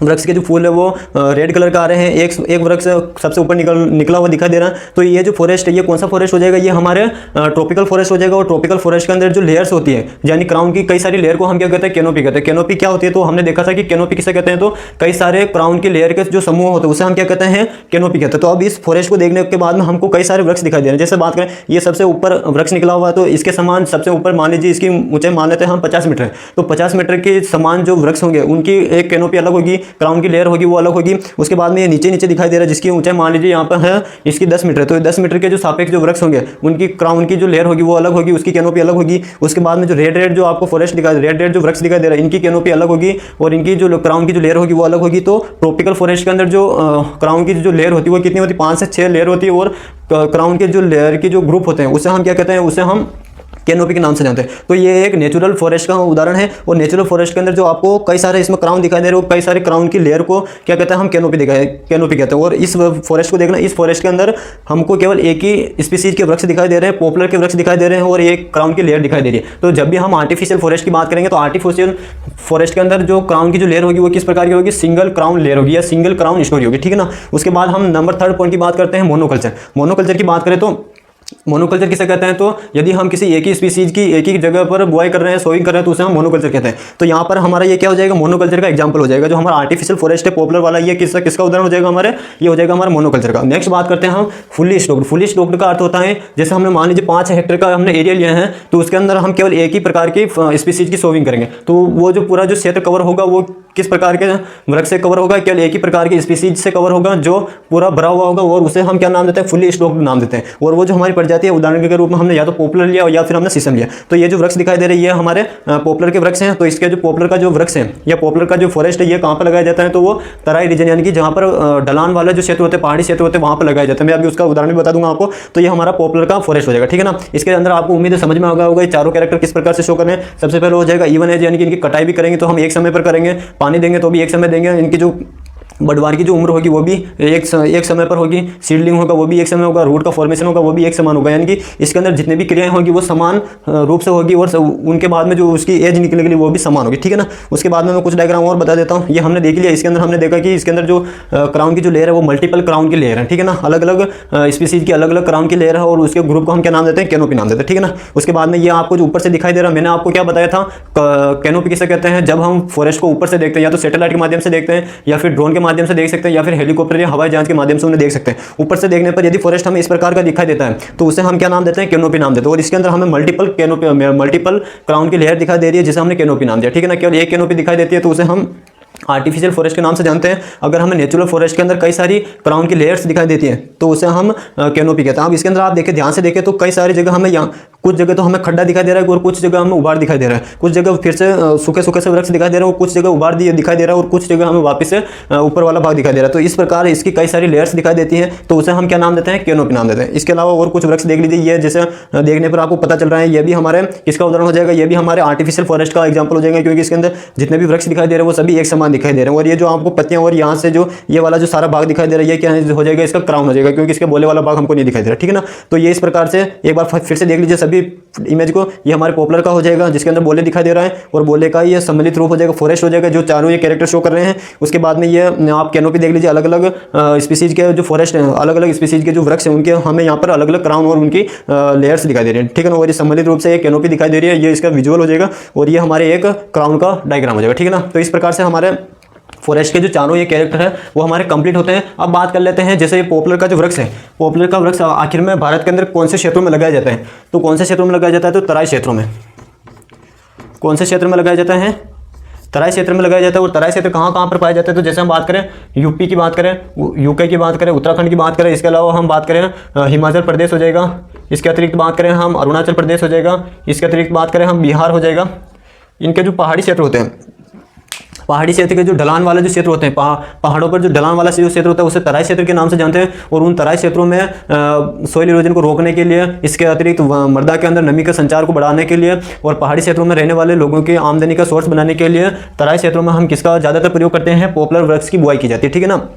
वृक्ष के जो फूल है वो रेड कलर का आ रहे हैं, एक वृक्ष सबसे ऊपर निकला हुआ दिखाई दे रहा है। तो ये जो फॉरेस्ट है ये कौन सा फॉरेस्ट हो जाएगा, ये हमारे ट्रॉपिकल फॉरेस्ट हो जाएगा। और ट्रॉपिकल फॉरेस्ट के अंदर जो लेयर्स होती है यानी क्राउन की कई सारी लेयर को हम क्या कहते हैं, कैनोपी कहते हैं। कैनोपी क्या होती है, तो हमने देखा था कि कैनोपी किसे कहते हैं, तो कई सारे क्राउन की लेयर के जो समूह होते हैं उसे हम क्या कहते हैं, कैनोपी कहते हैं। तो अब इस फॉरेस्ट को देखने के बाद में हमको कई सारे वृक्ष दिखाई दे रहे हैं। जैसे बात करें ये सबसे ऊपर वृक्ष निकला हुआ है, तो इसके समान सबसे ऊपर मान लीजिए इसकी ऊंचाई मान लेते हैं हम 50 मीटर है, तो 50 मीटर के समान जो वृक्ष होंगे उनकी एक कैनोपी अलग होगी। क्राउन की लेयर होगी वो अलग होगी। उसके बाद में ये नीचे नीचे दिखाई दे रहा है जिसकी ऊंचाई मान लीजिए यहाँ पर है इसकी 10 मीटर, तो 10 मीटर के जो सापेक्ष जो वृक्ष होंगे उनकी क्राउन की जो लेयर होगी वो अलग होगी, उसकी कैनोपी अलग होगी। उसके बाद में जो रेड रेड जो आपको फॉरेस्ट दिखाई, रेड रेड जो वृक्ष दिखाई दे रहा है इनकी कैनोपी अलग होगी और इनकी जो क्राउन की जो लेयर होगी वो अलग होगी। तो ट्रॉपिकल फॉरेस्ट के अंदर जो क्राउन की जो लेयर होती है वो कितनी होती है, 5 से 6 लेयर होती है और क्राउन के जो लेयर के जो ग्रुप होते हैं उसे हम क्या कहते हैं, उसे हम कैनोपी के नाम से जानते हैं। तो ये एक नेचुरल फॉरेस्ट का उदाहरण है और नेचुरल फॉरेस्ट के अंदर जो आपको कई सारे इसमें क्राउन दिखाई दे रहे हो, कई सारे क्राउन की लेयर को क्या कहते हैं, हम कैनोपी कहते हैं। और इस फॉरेस्ट को देखना, इस फॉरेस्ट के अंदर हमको केवल एक ही स्पीसीज के वृक्ष दिखाई दे रहे हैं, पॉपुलर के वृक्ष दिखाई दे रहे हैं और एक क्राउन की लेयर दिखाई दे रही है। तो जब भी हम आर्टिफिशियल फॉरेस्ट की बात करेंगे तो आर्टिफिशियल फॉरेस्ट के अंदर जो क्राउन की जो लेयर होगी वो किस प्रकार की होगी, सिंगल क्राउन लेयर होगी या सिंगल क्राउन स्टोरी होगी, ठीक है ना। उसके बाद हम नंबर 3 पॉइंट की बात करते हैं, मोनोकल्चर। मोनोकल्चर की बात करें तो मोनोकल्चर किसे कहते हैं, तो यदि हम किसी एक ही स्पीसीज की एक ही जगह पर बुआई कर रहे हैं, सोइंग कर रहे हैं तो उसे हम मोनोकल्चर कहते हैं। तो यहाँ पर हमारा ये क्या हो जाएगा, मोनोकल्चर का एग्जांपल हो जाएगा। जो हमारा आर्टिफिशियल फॉरेस्ट है पॉपुलर वाला, ये किसका उदाहरण हो जाएगा हमारे, ये हो जाएगा हमारा मोनोकल्चर का। नेक्स्ट बात करते हैं हम फुल्ली स्टॉक्ड। फुल्ली स्टॉक्ड का अर्थ होता है जैसे हमने मान लीजिए 5 हेक्टेयर का हमने एरिया लिया है तो उसके अंदर हम केवल एक ही प्रकार की स्पीसीज की सोइंग करेंगे, तो वो जो पूरा जो क्षेत्र कवर होगा वो किस प्रकार के वृक्ष से कवर होगा, केवल एक ही प्रकार की स्पीसीज से कवर होगा जो पूरा भरा हुआ होगा और उसे हम क्या नाम देते हैं, फुल्ली स्टॉक्ड नाम देते हैं। और वो जो हमारी प्रजाति है उदाहरण के रूप में हमने या तो पॉपुलर लिया या फिर हमने सीसम लिया। तो ये जो वृक्ष दिखाई दे रही है हमारे पॉपुलर के वृक्ष हैं। तो इसके जो पॉपुलर का जो वृक्ष है या पॉपुलर का जो फॉरेस्ट है ये कहाँ पर लगाया जाता है, तो वो तराई रीजन यानी कि जहाँ पर ढलान वाला जो क्षेत्र होते हैं, पहाड़ी क्षेत्र होते हैं, वहाँ पर लगाया जाता है। मैं अभी उसका उदाहरण भी बता दूंगा आपको। तो ये हमारा पॉपुलर का फॉरेस्ट हो जाएगा, ठीक है ना। इसके अंदर आपको उम्मीद है समझ में होगा ये चारों कैरेक्टर किस प्रकार से शो करने हैं। सबसे पहले हो जाएगा इवन एज यानी कि इनकी कटाई भी करेंगे तो हम एक समय पर करेंगे, पानी देंगे तो भी एक समय देंगे, इनकी जो बढ़वार की जो उम्र होगी वो भी एक समय पर होगी, सीडलिंग होगा वो भी एक समय होगा, रूट का फॉर्मेशन होगा वो भी एक समान होगा। यानी कि इसके अंदर जितने भी क्रियाएं होगी वो समान रूप से होगी और उनके बाद में जो उसकी एज निकलेगी वो भी समान होगी, ठीक है ना। उसके बाद में मैं कुछ डायग्राम और बता देता हूँ। ये हमने देख लिया, इसके अंदर हमने देखा कि इसके अंदर जो क्राउन की जो लेयर है वो मल्टीपल क्राउन की लेयर है, ठीक है ना। अलग अलग स्पीसीज की अलग अलग क्राउन की लेयर है और उसके ग्रुप को हम क्या नाम देते हैं, कैनोपी नाम देते हैं, ठीक है ना। उसके बाद में ये आपको जो ऊपर से दिखाई दे रहा है, मैंने आपको क्या बताया था, कैनोपी किसे कहते हैं, जब हम फॉरेस्ट को ऊपर से देखते हैं या तो सैटेलाइट के माध्यम से देखते हैं या फिर ड्रोन के माध्यम से देख सकते हैं या फिर हेलीकॉप्टर या हवाई जहाज के माध्यम से उन्हें देख सकते हैं। ऊपर से देखने पर यदि फॉरेस्ट हमें इस प्रकार का दिखाई देता है तो उसे हम क्या नाम देते हैं, कैनोपी नाम देते हैं। और इसके अंदर हमें मल्टीपल क्राउन की लेयर दिखाई दे रही है जिसे हमने कैनोपी नाम दिया, ठीक है ना। केवल एक कैनोपी दिखाई देती है तो उसे हम आर्टिफिशियल फॉरेस्ट के नाम से जानते हैं। अगर हमें नेचुरल फॉरेस्ट के अंदर कई सारी क्राउन की लेयर्स दिखाई देती हैं तो उसे हम कैनोपी कहते हैं। अब इसके अंदर आप देखें, ध्यान से देखें तो कई सारी जगह हमें यहाँ कुछ जगह तो हमें खड्डा दिखाई दे रहा है और कुछ जगह हमें उबार दिखाई दे रहा है, कुछ जगह फिर से सूखे सूखे से वृक्ष दिखाई दे रहा है और कुछ जगह उबार दिखाई दे रहा है और कुछ जगह हमें वापस से ऊपर वाला भाग दिखाई दे रहा है। तो इस प्रकार इसकी कई सारी लेयर्स दिखाई देती हैं तो उसे हम क्या नाम देते हैं, कैनोपी नाम देते हैं। इसके अलावा और कुछ वृक्ष देख लीजिए, ये जैसे देखने पर आपको पता चल रहा है ये भी हमारे किसका उदाहरण हो जाएगा, ये भी हमारे आर्टिफिशियल फॉरेस्ट का एग्जाम्पल हो जाएगा क्योंकि इसके अंदर जितने भी वृक्ष दिखाई दे रहे हैं वो सभी एक समान दिखाई दे रहे हैं। और ये जो आपको पत्तियां और यहाँ से जो ये वाला जो सारा भाग दिखाई दे रहा है ये क्या हो जाएगा, इसका क्राउन हो जाएगा क्योंकि इसके बोले वाला भाग हमको नहीं दिखाई दे रहा, ठीक है ना। तो ये इस प्रकार से एक बार फिर से देख लीजिए सभी इमेज को। ये हमारे पॉपुलर का हो जाएगा जिसके अंदर बोले दिखाई दे रहा है और बोले का ये सम्मिलित रूप हो जाएगा, फॉरेस्ट हो जाएगा जो चारों ये कैरेक्टर शो कर रहे हैं। उसके बाद में ये आप कैनोपी देख लीजिए, अलग अलग स्पीसीज के जो फॉरेस्ट हैं, अलग अलग स्पीसीज के जो वृक्ष हैं उनके हमें यहाँ पर अलग अलग क्राउन और उनकी लेयर्स दिखाई दे रही है, ठीक है ना। और ये सम्मिलित रूप से एक कैनोपी दिखाई दे रही है, ये इसका विजुअल हो जाएगा और ये हमारे एक क्राउन का डायग्राम हो जाएगा, ठीक है ना। तो इस प्रकार से हमारे फॉरेस्ट के जो चारों ये कैरेक्टर है वो हमारे कंप्लीट होते हैं। अब बात कर लेते हैं जैसे ये पॉपुलर का जो वृक्ष है, पॉपुलर का वृक्ष आखिर में भारत के अंदर कौन से क्षेत्रों में लगाया जाता है, तो कौन से क्षेत्रों में लगाया जाता है, तो तराई क्षेत्रों में। कौन से क्षेत्र में लगाया जाता है, तराई क्षेत्र में लगाया जाता है। और तराई क्षेत्र कहाँ कहाँ पर पाए जाते हैं, तो जैसे हम बात करें यूपी की बात करें, यूके की बात करें, उत्तराखंड की बात करें, इसके अलावा हम बात करें हिमाचल प्रदेश हो जाएगा, इसके अतिरिक्त बात करें हम अरुणाचल प्रदेश हो जाएगा, इसके अतिरिक्त बात करें हम बिहार हो जाएगा। इनके जो पहाड़ी क्षेत्र होते हैं, पहाड़ी क्षेत्र के जो ढलान वाले जो क्षेत्र होते हैं, पहाड़ों पर जो ढलान वाला जो क्षेत्र होता है उसे तराई क्षेत्र के नाम से जानते हैं। और उन तराई क्षेत्रों में सोइल इरोजन को रोकने के लिए, इसके अतिरिक्त मृदा के अंदर नमी के संचार को बढ़ाने के लिए और पहाड़ी क्षेत्रों में रहने वाले लोगों की आमदनी का सोर्स बनाने के लिए तराई क्षेत्रों में हम किसका ज़्यादातर प्रयोग करते हैं, पॉपुलर वृक्ष की बुआई की जाती है, ठीक है ना।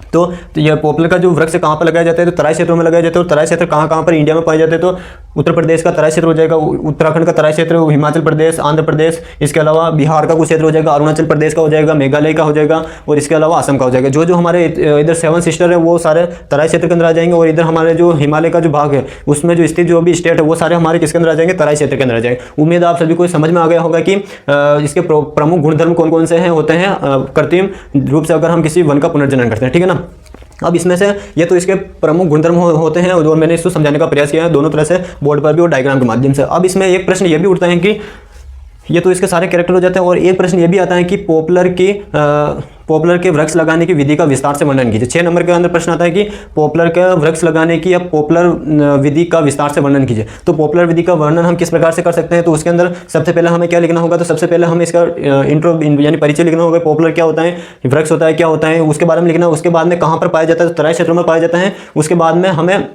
तो यह पॉपुलर का जो वृक्ष कहाँ पर लगाया जाता है, तो तराई क्षेत्रों में लगाया जाता है। और तराई क्षेत्र कहाँ कहाँ पर इंडिया में पाए जाते हैं, तो उत्तर प्रदेश का तराई क्षेत्र हो जाएगा, उत्तराखंड का तराई क्षेत्र, हिमाचल प्रदेश, आंध्र प्रदेश, इसके अलावा बिहार का कुछ क्षेत्र हो जाएगा, अरुणाचल प्रदेश का हो जाएगा, मेघालय का हो जाएगा और इसके अलावा असम का हो जाएगा। जो जो हमारे इधर 7 सिस्टर है वो सारे तराई क्षेत्र के अंदर आ जाएंगे। और इधर हमारे जो हिमालय का जो भाग है उसमें जो स्थित जो भी स्टेट है वो सारे हमारे किसके अंदर आ जाएंगे, तराई क्षेत्र के अंदर आ जाएंगे। उम्मीद आप सभी को समझ में आ गया होगा कि इसके प्रमुख गुणधर्म कौन कौन से हैं होते हैं कृत्रिम रूप से अगर हम किसी वन का पुनर्जनन करते हैं, ठीक है ना। अब इसमें से ये तो इसके प्रमुख गुणधर्म होते हैं और मैंने इसको समझाने का प्रयास किया है दोनों तरह से, बोर्ड पर भी और डायग्राम के माध्यम से। अब इसमें एक प्रश्न ये भी उठता है कि ये तो इसके सारे कैरेक्टर हो जाते हैं और एक प्रश्न ये भी आता है कि पॉपुलर की पॉपुलर के वृक्ष लगाने की विधि का विस्तार से वर्णन कीजिए। 6 नंबर के अंदर प्रश्न आता है कि पॉपुलर के वृक्ष लगाने की या पॉपुलर विधि का विस्तार से वर्णन कीजिए। तो पॉपुलर विधि का वर्णन हम किस प्रकार से कर सकते हैं, तो उसके अंदर सबसे पहले हमें क्या लिखना होगा, तो सबसे पहले हमें इसका इंट्रो यानी परिचय लिखना होगा। पॉपुलर क्या होता है, वृक्ष होता है, क्या होता है, उसके बारे में लिखना है। उसके बाद में कहाँ पर पाया जाता है, तो तराई क्षेत्रों में पाया जाता है। उसके बाद में हमें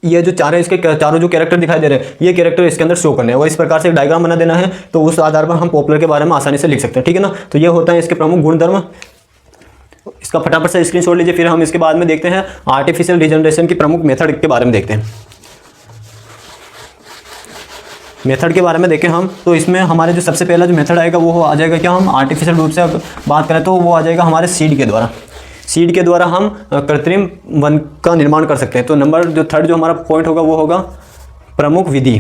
ये जो चार है, इसके चारों जो कैरेक्टर दिखाई दे रहे हैं, ये कैरेक्टर इसके अंदर शो करने हैं और इस प्रकार से एक डायग्राम बना देना है। तो उस आधार पर हम पॉपुलर के बारे में आसानी से लिख सकते हैं, ठीक है ना। तो ये होता है इसके प्रमुख गुणधर्म। इसका फटाफट से स्क्रीनशॉट लीजिए। फिर हम इसके बाद में देखते हैं आर्टिफिशियल रिजनरेशन की प्रमुख मेथड के बारे में देखते हैं। मेथड के बारे में देखें हम, तो इसमें हमारे जो सबसे पहला जो मेथड आएगा वो आ जाएगा क्या, हम आर्टिफिशियल रूप से बात करें तो वो आ जाएगा हमारे सीड के द्वारा। सीड के द्वारा हम कृत्रिम वन का निर्माण कर सकते हैं। तो नंबर जो थर्ड जो हमारा पॉइंट होगा वो होगा प्रमुख विधि।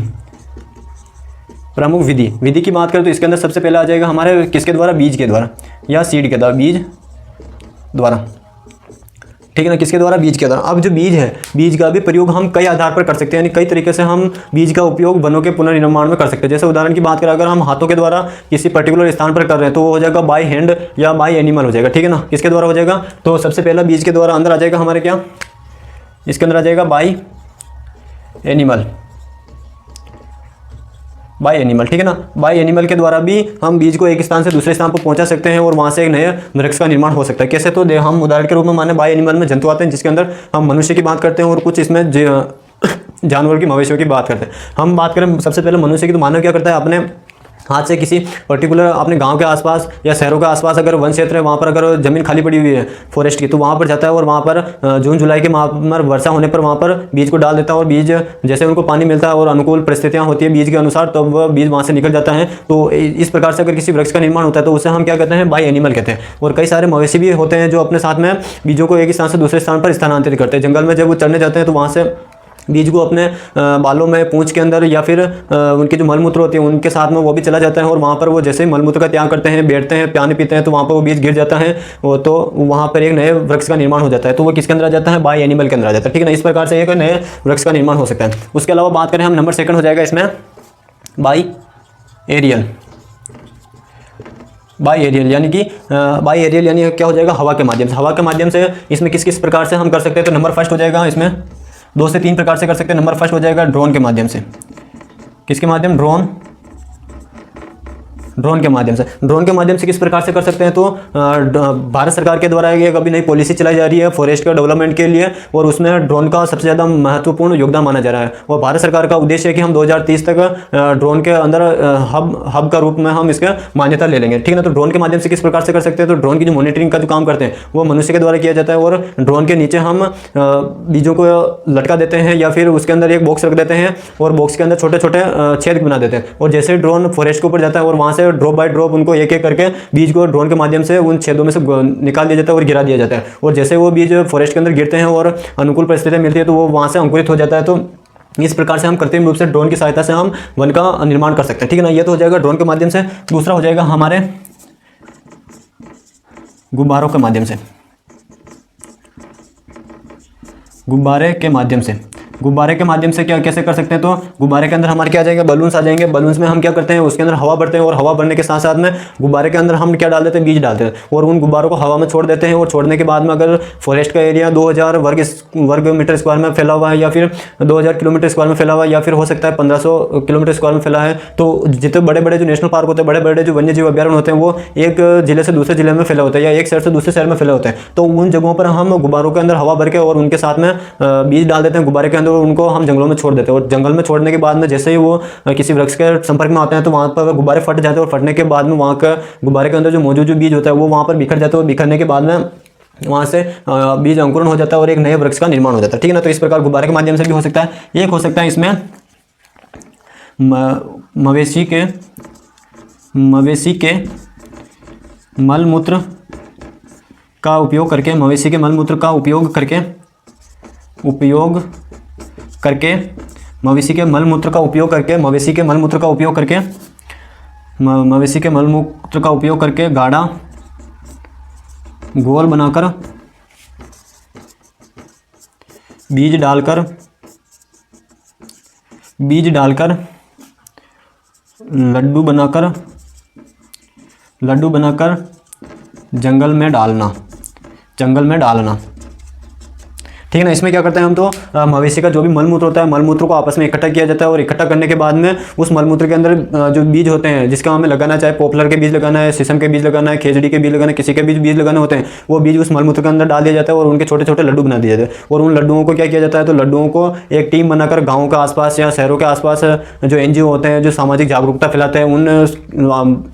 प्रमुख विधि, विधि की बात करें तो इसके अंदर सबसे पहले आ जाएगा हमारे किसके द्वारा, बीज के द्वारा या सीड के द्वारा, बीज द्वारा, ठीक है ना, किसके द्वारा, बीज के द्वारा। अब जो बीज है, बीज का भी प्रयोग हम कई आधार पर कर सकते हैं, यानी कई तरीके से हम बीज का उपयोग वनों के पुनर्निर्माण में कर सकते हैं। जैसे उदाहरण की बात करें, अगर हम हाथों के द्वारा किसी पर्टिकुलर स्थान पर कर रहे हैं तो वो हो जाएगा बाय हैंड या बाय एनिमल हो जाएगा, ठीक है ना। किसके द्वारा हो जाएगा, तो सबसे पहला बीज के द्वारा अंदर आ जाएगा हमारे क्या, इसके अंदर आ जाएगा बाय एनिमल, बाय एनिमल, ठीक है ना। बाय एनिमल के द्वारा भी हम बीज को एक स्थान से दूसरे स्थान पर पहुंचा सकते हैं और वहां से एक नए वृक्ष का निर्माण हो सकता है। कैसे, तो हम उदाहरण के रूप में माने बाय एनिमल में जंतु आते हैं जिसके अंदर हम मनुष्य की बात करते हैं और कुछ इसमें जानवर की, मवेशियों की बात करते हैं। हम बात करें सबसे पहले मनुष्य की, तो मानव क्या करता है, अपने हाथ से किसी पर्टिकुलर अपने गांव के आसपास या शहरों के आसपास अगर वन क्षेत्र है, वहाँ पर अगर ज़मीन खाली पड़ी हुई है फॉरेस्ट की, तो वहाँ पर जाता है और वहाँ पर जून जुलाई के माह में वर्षा होने पर वहाँ पर बीज को डाल देता है और बीज जैसे उनको पानी मिलता है और अनुकूल परिस्थितियाँ होती है बीज के अनुसार, तब वह बीज वहाँ से निकल जाता है। तो इस प्रकार से अगर किसी वृक्ष का निर्माण होता है तो उसे हम क्या कहते हैं, बाय एनिमल कहते हैं। और कई सारे मवेशी भी होते हैं जो अपने साथ में बीजों को एक स्थान से दूसरे स्थान पर स्थानांतरित करते हैं। जंगल में जब वो चढ़ने जाते हैं तो वहाँ से बीज को अपने बालों में, पूंछ के अंदर या फिर उनके जो मलमूत्र होती है उनके साथ में वो भी चला जाता है और वहाँ पर वो जैसे ही मलमूत्र का त्याग करते हैं, बैठते हैं, पानी पीते हैं, तो वहाँ पर वो बीज गिर जाता है, वो तो वहाँ पर एक नए वृक्ष का निर्माण हो जाता है। तो वो किसके अंदर आ जाता है, बाय एनिमल के अंदर आ जाता है, ठीक है ना। इस प्रकार से एक नए वृक्ष का निर्माण हो सकता है। उसके अलावा बात करें हम, नंबर सेकंड हो जाएगा इसमें बाय एरियल। बाय एरियल यानी कि बाय एरियल यानी क्या हो जाएगा, हवा के माध्यम से। हवा के माध्यम से इसमें किस किस प्रकार से हम कर सकते हैं, तो नंबर फर्स्ट हो जाएगा इसमें 2 से 3 प्रकार से कर सकते हैं। नंबर फर्स्ट हो जाएगा ड्रोन के माध्यम से। किसके माध्यम, ड्रोन के माध्यम से। ड्रोन के माध्यम से किस प्रकार से कर सकते हैं, तो भारत सरकार के द्वारा एक अभी नई पॉलिसी चलाई जा रही है फॉरेस्ट के डेवलपमेंट के लिए और उसमें ड्रोन का सबसे ज़्यादा महत्वपूर्ण योगदान माना जा रहा है। और भारत सरकार का उद्देश्य है कि हम 2030 तक ड्रोन के अंदर हब का रूप में हम इसका मान्यता ले लेंगे, ठीक है ना। तो ड्रोन के माध्यम से किस प्रकार से कर सकते हैं, तो ड्रोन की जो मॉनिटरिंग का जो काम करते हैं वो मनुष्य के द्वारा किया जाता है और ड्रोन के नीचे हम बीजों को लटका देते हैं या फिर उसके अंदर एक बॉक्स रख देते हैं और बॉक्स के अंदर छोटे छोटे छेद बना देते हैं और जैसे ड्रोन फॉरेस्ट के ऊपर जाता है और वहाँ से ड्रॉप बाय ड्रॉप उनको एक एक करके बीज को ड्रोन के माध्यम से उन छेदों में से निकाल दिया जाता है और गिरा दिया जाता है। और जैसे वो बीज फॉरेस्ट के अंदर गिरते हैं और अनुकूल परिस्थितियाँ मिलती है तो वो वहाँ से अंकुरित हो जाता है। तो इस प्रकार से हम कृत्रिम रूप से ड्रोन की सहायता से हम वन का निर्माण कर सकते हैं, ठीक है ना। ये तो हो जाएगा ड्रोन के माध्यम से। दूसरा हो जाएगा हमारे गुब्बारों के माध्यम से। गुब्बारे के माध्यम से, गुब्बारे के माध्यम से क्या कैसे कर सकते हैं, तो गुब्बारे के अंदर हमारे क्या आ जाएंगे, बलून्स आ जाएंगे। बलून्स में हम क्या करते हैं, उसके अंदर हवा भरते हैं और हवा भरने के साथ साथ में गुब्बारे के अंदर हम क्या डाल देते हैं, बीज डालते हैं और उन गुब्बारों को हवा में छोड़ देते हैं। और छोड़ने के बाद में अगर फॉरेस्ट का एरिया 2000 वर्ग मीटर स्क्वायर में फैला हुआ है या फिर 2000 किलोमीटर स्क्वायर में फैला हुआ है या फिर हो सकता है 1500 किलोमीटर स्क्वायर में फैला है, तो जितने बड़े बड़े जो नेशनल पार्क होते हैं, बड़े बड़े जो वन्य जीव अभ्यारण्य होते हैं वो एक जिले से दूसरे जिले में फैला होता है या एक शहर से दूसरे शहर में फैला होता है। तो उन जगहों पर हम गुब्बारों के अंदर हवा भर के और उनके साथ में बीज डाल देते हैं गुब्बारे के अंदर और उनको हम जंगलों में छोड़ देते हैं। और जंगल में छोड़ने के बाद में जैसे ही वो किसी वृक्ष के संपर्क में आते हैं तो वहाँ पर गुब्बारे फट जाते हैं और फटने के बाद में वहाँ का गुब्बारे के अंदर जो मौजूद जो बीज होता है वो वहाँ पर बिखर जाता है और बिखरने के बाद में वहाँ से बीज अंकुरण हो जाता है और एक नए वृक्ष का निर्माण हो जाता है, ठीक है ना। तो इस प्रकार गुब्बारे के माध्यम से भी हो सकता है। एक हो सकता है इसमें मवेशी के मलमूत्र का उपयोग करके, मवेशी के मलमूत्र का उपयोग करके मवेशी के मलमूत्र का उपयोग करके मवेशी के मलमूत्र का उपयोग करके मवेशी के मलमूत्र का उपयोग करके गाढ़ा घोल बनाकर बीज डालकर लड्डू बनाकर जंगल में डालना, जंगल में डालना, ठीक है ना। इसमें क्या करते हैं हम, तो मवेशी का जो भी मलमूत्र होता है, मलमूत्र को आपस में इकट्ठा किया जाता है और इकट्ठा करने के बाद में उस मलमूत्र के अंदर जो बीज होते हैं जिसका हमें लगाना, चाहे पॉपुलर के बीज लगाना है, शीशम के बीज लगाना है, खेजड़ी के बीज लगाना है, किसी के बीज लगाने होते हैं, वो बीज उस मलमूत्र के अंदर डाल दिया जाता है और उनके छोटे छोटे लड्डू बना दिए जाते हैं। और उन लड्डुओं को क्या किया जाता है, तो लड्डुओं को एक टीम बनाकर गाँव के आसपास या शहरों के आसपास जो NGO होते हैं जो सामाजिक जागरूकता फैलाते हैं, उन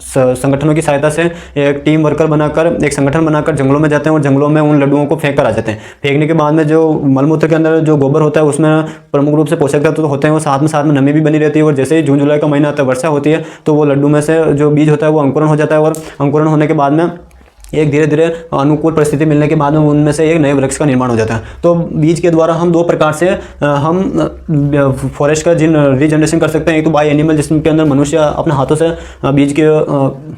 संगठनों की सहायता से एक टीम वर्कर बनाकर, एक संगठन बनाकर जंगलों में जाते हैं और जंगलों में उन लड्डुओं को फेंक कर आ जाते हैं। फेंकने के बाद में जो मलमूत्र के अंदर जो गोबर होता है उसमें प्रमुख रूप से पोषक तत्व होते हैं, वो साथ में नमी भी बनी रहती है। और जैसे ही जून जुलाई का महीना आता है, वर्षा होती है, तो वो लड्डू में से जो बीज होता है वो अंकुरण हो जाता है और अंकुरण होने के बाद में एक धीरे धीरे अनुकूल परिस्थिति मिलने के बाद में उनमें से एक नए वृक्ष का निर्माण हो जाता है। तो बीज के द्वारा हम दो प्रकार से हम फॉरेस्ट का रीजनरेशन कर सकते हैं। एक तो बाय एनिमल, जिसके अंदर मनुष्य अपने हाथों से बीज के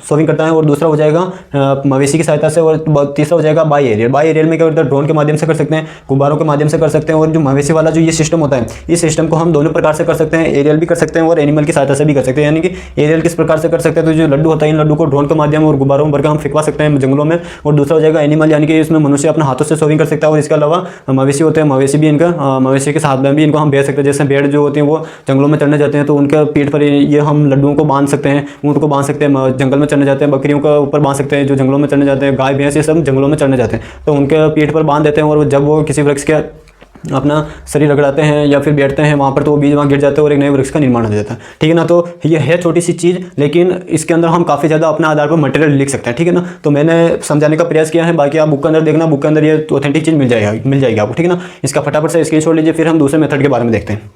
सोविंग करता है, और दूसरा हो जाएगा मवेशी की सहायता से, और तीसरा हो जाएगा बाय एरियल। बाय एरियल में क्या करते हैं, ड्रोन के माध्यम से कर सकते हैं, गुब्बारों के माध्यम से कर सकते हैं। और जो मवेशी वाला जो ये सिस्टम होता है, इस सिस्टम को हम दोनों प्रकार से कर सकते हैं, एरियल भी कर सकते हैं और एनिमल की सहायता से भी कर सकते हैं। यानी कि एरियल किस प्रकार से कर सकते हैं, तो जो लड्डू होता है इन लड्डू को ड्रोन के माध्यम और गुब्बारों में भरकर हम फिकवा सकते हैं जंगलों में। और दूसरा जाएगा एनिमल, यानी कि इसमें मनुष्य अपने हाथों से सोविंग कर सकता है। और इसके अलावा मवेशी होते हैं, मवेशी भी इनका मवेशी के साथ में भी इनको हम बेच सकते हैं। जैसे भेड़ जो होती हैं वो जंगलों में चढ़ने जाते हैं, तो उनके पीठ पर ये हम लड्डुओं को बांध सकते हैं, ऊँट को बांध सकते हैं, जंगल में चढ़ने जाते हैं, बकरियों के ऊपर बांध सकते हैं जो जंगलों में चढ़ने जाते हैं, गाय भैंस ये सब जंगलों में चढ़ने जाते हैं, तो उनके पीठ पर बांध देते हैं। और जब वो किसी वृक्ष के अपना शरीर रगड़ाते हैं या फिर बैठते हैं वहाँ पर, तो वो बीज वहाँ गिर जाते हैं और एक नए वृक्ष का निर्माण हो जाता है, ठीक है ना। तो ये है छोटी सी चीज़, लेकिन इसके अंदर हम काफ़ी ज़्यादा अपने आधार पर मटेरियल लिख सकते हैं, ठीक है ना। तो मैंने समझाने का प्रयास किया है, बाकी आप बुक के अंदर देखना, बुक के अंदर ये ऑथेंटिक चीज़ मिल जाएगी आपको, ठीक है ना। इसका फटाफट से स्क्रीनशॉट लीजिए, फिर हम दूसरे मेथड के बारे में देखते हैं।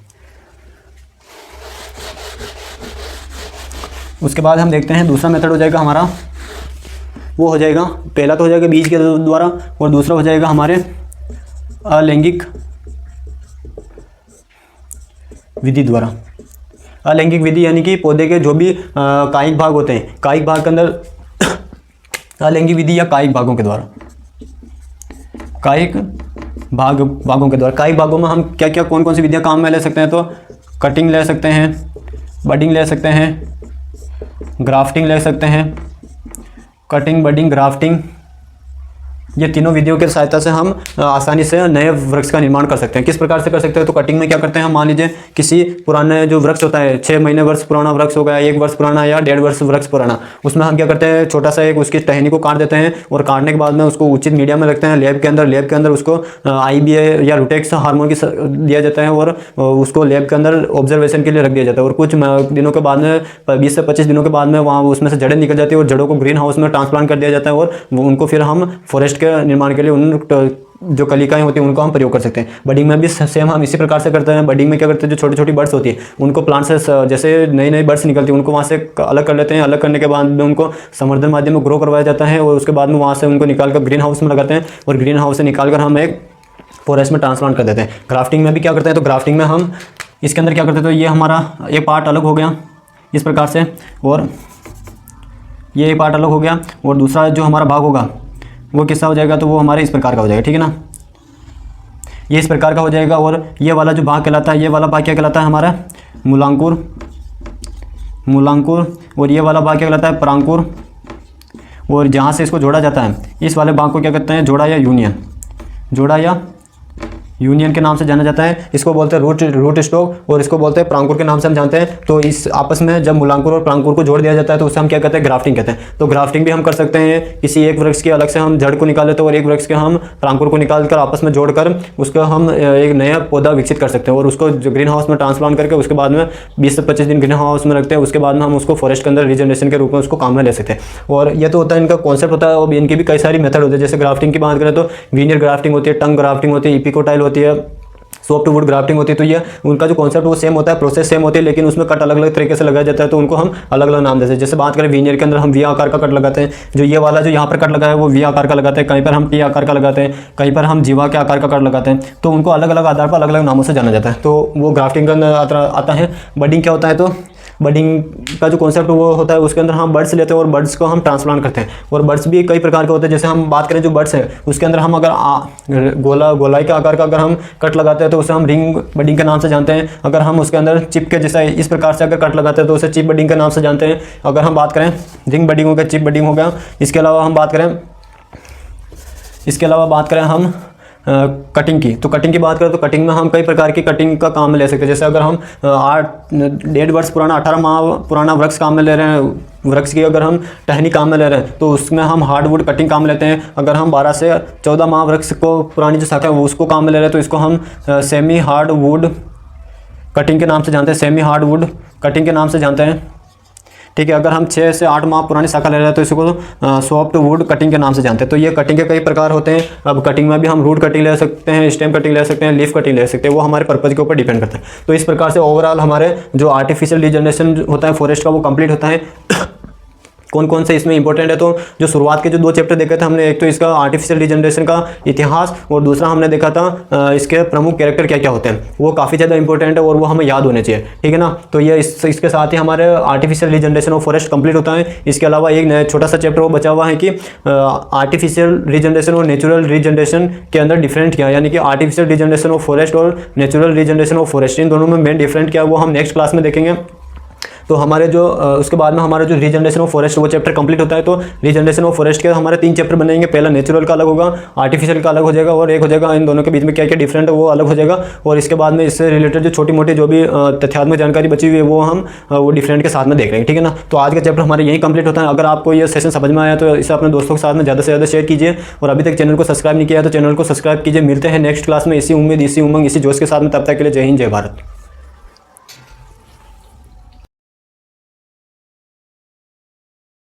उसके बाद हम देखते हैं दूसरा मेथड हो जाएगा हमारा, वो हो जाएगा, पहला तो हो जाएगा बीज के द्वारा और दूसरा हो जाएगा हमारे अलैंगिक विधि द्वारा। अलैंगिक विधि यानी कि पौधे के जो भी कायिक भाग होते हैं, कायिक भाग के अंदर अलैंगिक विधि या कायिक भागों के द्वारा, कायिक भागों के द्वारा। कायिक भागों में हम क्या क्या कौन कौन सी विधियां काम में ले सकते हैं, तो कटिंग ले सकते हैं, बडिंग ले सकते हैं, ग्राफ्टिंग ले सकते हैं। कटिंग, बडिंग, ग्राफ्टिंग, ये तीनों विधियों की सहायता से हम आसानी से नए वृक्ष का निर्माण कर सकते हैं। किस प्रकार से कर सकते हैं, तो कटिंग में क्या करते हैं हम, मान लीजिए किसी पुराने जो वृक्ष होता है, 6 महीने वर्ष पुराना वृक्ष हो गया, 1 वर्ष पुराना या 1.5 वर्ष वृक्ष पुराना, उसमें हम क्या करते हैं, छोटा सा एक उसकी टहनी को काट देते हैं और काटने के बाद में उसको उचित मीडिया में रखते हैं लैब के अंदर उसको IBA या रुटेक्स हार्मोन की दिया जाता है और उसको लैब के अंदर ऑब्जर्वेशन के लिए रख दिया जाता है। और कुछ दिनों के बाद में 20 से 25 दिनों के बाद में वहाँ उसमें से जड़ें निकल जाती है और जड़ों को ग्रीन हाउस में ट्रांसप्लांट कर दिया जाता है और उनको फिर हम फॉरेस्ट के निर्माण के लिए जो कलिकाएं होती हैं उनको हम प्रयोग कर सकते हैं। बडिंग में भी सेम हम इसी प्रकार से करते हैं। बडिंग में क्या करते हैं, जो छोटी छोटी बर्ड्स होती है उनको प्लांट से जैसे नई बर्ड्स निकलती है उनको वहाँ से अलग कर लेते हैं। अलग करने के बाद में उनको संवर्धन माध्यम में ग्रो करवाया जाता है और उसके बाद में वहाँ से उनको निकाल कर ग्रीन हाउस में लगाते हैं और ग्रीन हाउस से निकाल कर हम एक फॉरेस्ट में ट्रांसप्लांट कर देते हैं। ग्राफ्टिंग में भी क्या करते हैं, तो ग्राफ्टिंग में हम इसके अंदर क्या करते हैं, तो ये हमारा एक पार्ट अलग हो गया इस प्रकार से और ये पार्ट अलग हो गया और दूसरा जो हमारा भाग होगा वो किसका हो जाएगा, तो वो हमारे इस प्रकार का हो जाएगा, ठीक है ना। ये इस प्रकार का हो जाएगा और ये वाला जो भाग कहलाता है, ये वाला भाग क्या कहलाता है हमारा, मूलांकुर और ये वाला भाग क्या कहलाता है, परांकुर। और जहाँ से इसको जोड़ा जाता है इस वाले भाग को क्या कहते हैं, जोड़ा या यूनियन के नाम से जाना जाता है। इसको बोलते हैं रूट स्टॉक और इसको बोलते हैं प्रांकुर के नाम से हम जानते हैं। तो इस आपस में जब मूलांकुर और प्रांकुर को जोड़ दिया जाता है तो उसे हम क्या कहते हैं, ग्राफ्टिंग कहते हैं। तो ग्राफ्टिंग भी हम कर सकते हैं, किसी एक वृक्ष के अलग से हम जड़ को निकाल लेते हैं और एक वृक्ष के हम प्रांकुर को निकाल कर आपस में जोड़कर उसका हम एक नया पौधा विकसित कर सकते हैं और उसको ग्रीन हाउस में ट्रांसप्लांट करके उसके बाद में 20 से 25 दिन ग्रीन हाउस में रखते हैं। उसके बाद में हम उसको फॉरेस्ट के अंदर रीजनरेशन के रूप में उसको काम में ले सकते हैं। और ये तो होता है इनका कॉन्सेप्ट होता है और इनकी भी कई सारी मेथड होती है। जैसे ग्राफ्टिंग की बात करें तो वीनियर ग्राफ्टिंग होती है, टंग ग्राफ्टिंग होती है, इपिकोटाइल होती है, सॉफ्ट वुड ग्राफ्टिंग होती है। तो ये उनका जो कॉन्सेप्ट वो सेम होता है, प्रोसेस सेम होती है, लेकिन उसमें कट अलग अलग तरीके से लगाया जाता है। तो उनको हम अलग अलग नाम देते हैं। जैसे बात करें वीनियर के अंदर हम वी आकार का कट लगाते हैं, जो ये वाला जो यहाँ पर कट लगा है वो वी आकार का लगाते हैं, कहीं पर हम टी आकार का लगाते हैं, कहीं पर हम जीवा के आकार का कट लगाते हैं। तो उनको अलग अलग आधार पर अलग अलग नामों से जाना जाता है। तो वो ग्राफ्टिंग के अंदर आता है। बडिंग क्या होता है, तो बडिंग का जो कॉन्सेप्ट वो होता है उसके अंदर हम बर्ड्स लेते हैं और बर्ड्स को हम ट्रांसप्लांट करते हैं। और बर्ड्स भी कई प्रकार के होते हैं। जैसे हम बात करें जो बर्ड्स है उसके अंदर हम अगर गोलाई के आकार का अगर हम कट लगाते हैं तो उसे हम रिंग बडिंग के नाम से जानते हैं। अगर हम उसके अंदर चिप के जैसा इस प्रकार से अगर कट लगाते हैं तो उसे चिप बडिंग के नाम से जानते हैं। अगर हम बात करें रिंग बडिंग हो गया, चिप बडिंग हो गया। इसके अलावा हम बात करें इसके अलावा बात करें हम कटिंग की, तो कटिंग की बात करें तो कटिंग में हम कई प्रकार की कटिंग का काम ले सकते हैं। जैसे अगर हम 1.5 वर्ष पुराना 18 माह पुराना वृक्ष काम में ले रहे हैं, वृक्ष की अगर हम टहनी काम में ले रहे हैं तो उसमें हम हार्डवुड कटिंग काम लेते हैं। अगर हम 12 से 14 माह वृक्ष को पुरानी जो शाखा है वो उसको काम में ले रहे हैं तो इसको हम सेमी हार्डवुड कटिंग के नाम से जानते हैं, सेमी हार्डवुड कटिंग के नाम से जानते हैं। ठीक है, अगर हम 6 से 8 माह पुरानी शाखा ले रहे हैं तो इसको सॉफ्ट वुड कटिंग के नाम से जानते हैं। तो ये कटिंग के कई प्रकार होते हैं। अब कटिंग में भी हम रूट कटिंग ले सकते हैं, स्टेम कटिंग ले सकते हैं, लीफ कटिंग ले सकते हैं, वो हमारे पर्पज के ऊपर डिपेंड करता है। तो इस प्रकार से ओवरऑल हमारे जो आर्टिफिशियल रीजनरेशन होता है फॉरेस्ट का वो कंप्लीट होता है। कौन कौन से इसमें इंपॉर्टेंट है, तो जो शुरुआत के जो 2 चैप्टर देखे थे हमने, एक तो इसका आर्टिफिशियल रीजनरेशन का इतिहास और दूसरा हमने देखा था इसके प्रमुख कैरेक्टर क्या क्या होते हैं, वो काफ़ी ज़्यादा इंपॉर्टेंट है और वो हमें याद होने चाहिए। ठीक है ना, तो ये इसके साथ ही हमारे artificial regeneration of forest complete होता है। इसके अलावा एक नया छोटा सा चैप्टर वो बचा हुआ है कि आर्टिफिशियल रीजनरेशन और नेचुरल रीजनरेशन के अंदर डिफरेंट क्या है, यानी कि आर्टिफिशियल रीजनरेशन ऑफ फॉरेस्ट और नेचुरल रीजनरेशन ऑफ फॉरेस्ट, इन दोनों में मेन डिफरेंट क्या है वो हम नेक्स्ट क्लास में देखेंगे। तो हमारे जो उसके बाद में हमारा जो रीजनरेशन ऑफ फॉरेस्ट वो चैप्टर कंप्लीट होता है। तो रीजनरेशन ऑफ फॉरेस्ट के हमारे 3 चैप्टर बनेंगे। पहला नेचुरल का अलग होगा, आर्टिफिशियल का अलग हो जाएगा और एक हो जाएगा इन दोनों के बीच में क्या क्या डिफरेंट है वो अलग हो जाएगा। और इसके बाद में इससे रिलेटेड जो छोटी मोटी जो भी तथ्यात्मक जानकारी बची हुई है वो हम वो डिफरेंट के साथ में देख लेंगे। ठीक है ना, तो आज का चैप्टर हमारे यही कंप्लीट होता है। अगर आपको ये सेशन समझ में आया तो इसे अपने दोस्तों के साथ में ज़्यादा से ज़्यादा शेयर कीजिए और अभी तक चैनल को सब्सक्राइब नहीं किया है तो चैनल को सब्सक्राइब कीजिए। मिलते हैं नेक्स्ट क्लास में इसी उम्मीद, इसी उमंग, इसी जोश के साथ में। तब तक के लिए जय हिंद, जय भारत।